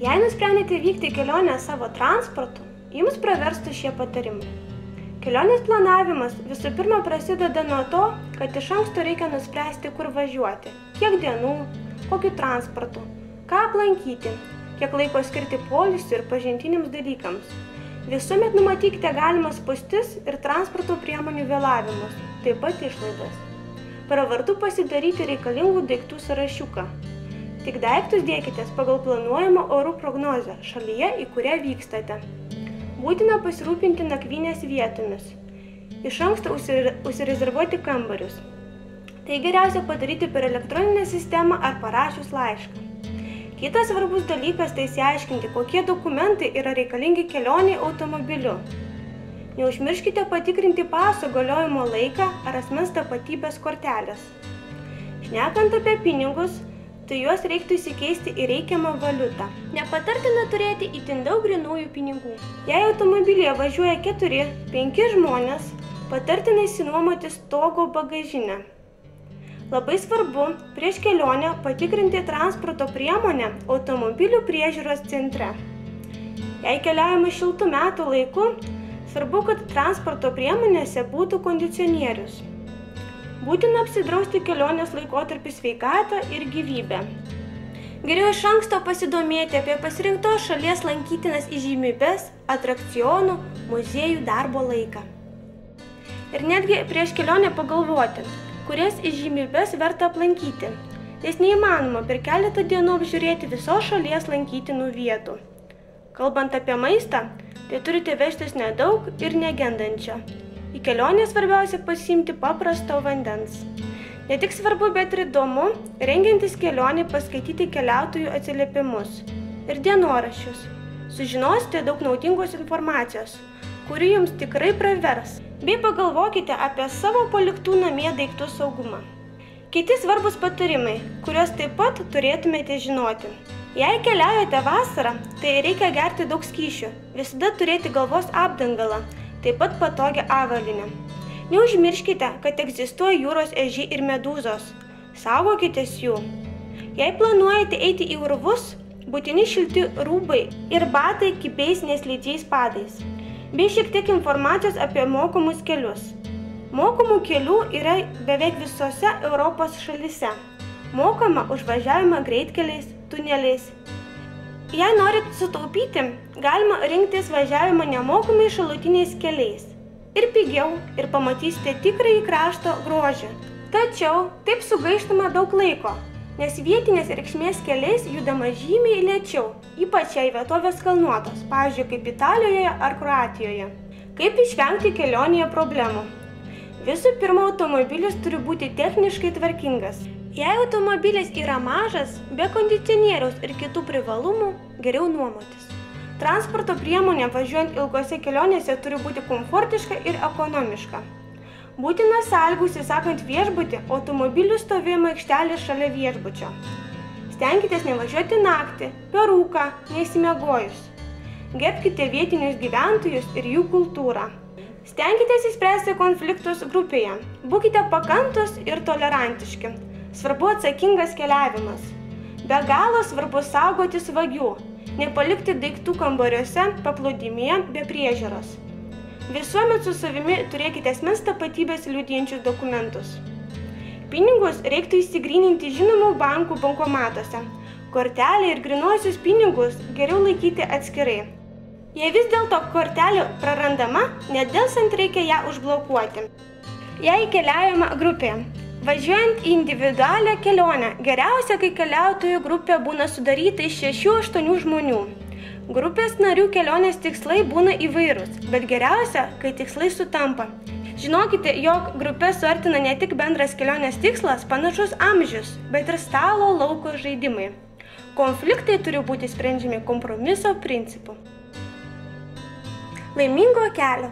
Jei nusprendėte vykti į kelionę savo transportu, jums praverstų šie patarimai. Kelionės planavimas visų pirma prasideda nuo to, kad iš anksto reikia nuspręsti, kur važiuoti, kiek dienų, kokiu transportu, ką aplankyti, kiek laiko skirti poilsiui ir pažintiniams dalykams. Visuomet numatykite galimas spūstis ir transporto priemonių vėlavimus, taip pat išlaidas. Pravartu pasidaryti reikalingų daiktų sąrašiuką. Tik daiktus dėkitės pagal planuojamą orų prognozę šalyje, į kurią vykstate. Būtina pasirūpinti nakvynės vietomis. Iš anksto užsirezervuoti kambarius. Tai geriausia padaryti per elektroninę sistemą ar parašius laišką. Kitas svarbus dalykas tai išsiaiškinti, kokie dokumentai yra reikalingi kelioniai automobiliu. Neužmirškite patikrinti paso galiojimo laiką ar asmens tapatybės kortelės. Šnekant apie pinigus, tai juos reiktų įsikeisti į reikiamą valiutą. Nepatartina turėti itin daug grynųjų pinigų. Jei automobilyje važiuoja 4-5 žmonės, patartina išsinuomoti stogo bagažinę. Labai svarbu prieš kelionę patikrinti transporto priemonę automobilių priežiūros centre. Jei keliaujame šiltų metų laiku, svarbu, kad transporto priemonėse būtų kondicionierius. Būtina apsidrausti kelionės laikotarpį sveikatą ir gyvybę. Geriau iš anksto pasidomėti apie pasirinktos šalies lankytinas įžymybes, atrakcionų, muziejų darbo laiką. Ir netgi prieš kelionę pagalvoti, kurias įžymybes verta aplankyti, nes neįmanoma per keletą dienų apžiūrėti visos šalies lankytinų vietų. Kalbant apie maistą, tai turite vežtis nedaug ir negendančio. Į kelionę svarbiausia pasiimti paprasto vandens. Ne tik svarbu, bet ir įdomu, rengiantis kelionį paskaityti keliautojų atsiliepimus ir dienoraščius. Sužinosite daug naudingos informacijos, kuri jums tikrai pravers, bei pagalvokite apie savo paliktų namie daiktų saugumą. Kiti svarbus patarimai, kuriuos taip pat turėtumėte žinoti. Jei keliaujate vasarą, tai reikia gerti daug skysčių, visada turėti galvos apdangalą, taip pat patogią avalynę. Neužmirškite, kad egzistuoja jūros ežiai ir medūzos. Saugokitės jų. Jei planuojate eiti į urvus, būtini šilti rūbai ir batai kibiais neslidžiais padais. Bei šiek tiek informacijos apie mokamus kelius. Mokamų kelių yra beveik visose Europos šalyse. Mokama už važiavimą greitkeliais, tuneliais. Jei norit sutaupyti, galima rinktis važiavimą nemokamai šalutiniais keliais. Ir pigiau, ir pamatysite tikrąjį krašto grožį. Tačiau taip sugaištama daug laiko, nes vietinės reikšmės keliais judama žymiai lėčiau, ypač jei vietovės kalnuotos, pavyzdžiui, kaip Italijoje ar Kroatijoje. Kaip išvengti kelionėje problemų? Visų pirma, automobilis turi būti techniškai tvarkingas. Jei automobilis yra mažas, be kondicionieriaus ir kitų privalumų, geriau nuomotis. Transporto priemonė važiuojant ilgose kelionėse turi būti komfortiška ir ekonomiška. Būtina sąlygų užsisakant viešbutį automobilių stovėjimo aikštelė šalia viešbučio. Stenkitės nevažiuoti naktį, per rūką, neišsimiegojus. Gerbkite vietinius gyventojus ir jų kultūrą. Stenkitės išspręsti konfliktus grupėje. Būkite pakantus ir tolerantiški. Svarbu atsakingas keliavimas. Be galo svarbu saugotis vagių, nepalikti daiktų kambariuose, paplūdimyje be priežiūros. Visuomet su savimi turėkite asmens tapatybės liudijančius dokumentus. Pinigus reiktų išsigryninti žinomų bankų bankomatuose. Kortelę ir grynuosius pinigus geriau laikyti atskirai. Jei vis dėlto kortelė prarandama, nedelsiant reikia ją užblokuoti. Jei keliaujama grupėje. Važiuojant į individualią kelionę, geriausia, kai keliautojų grupė būna sudaryta iš 6-8 žmonių. Grupės narių kelionės tikslai būna įvairūs, bet geriausia, kai tikslai sutampa. Žinokite, jog grupė suartina ne tik bendras kelionės tikslas, panašus amžius, bet ir stalo lauko žaidimai. Konfliktai turi būti sprendžiami kompromiso principu. Laimingo kelio!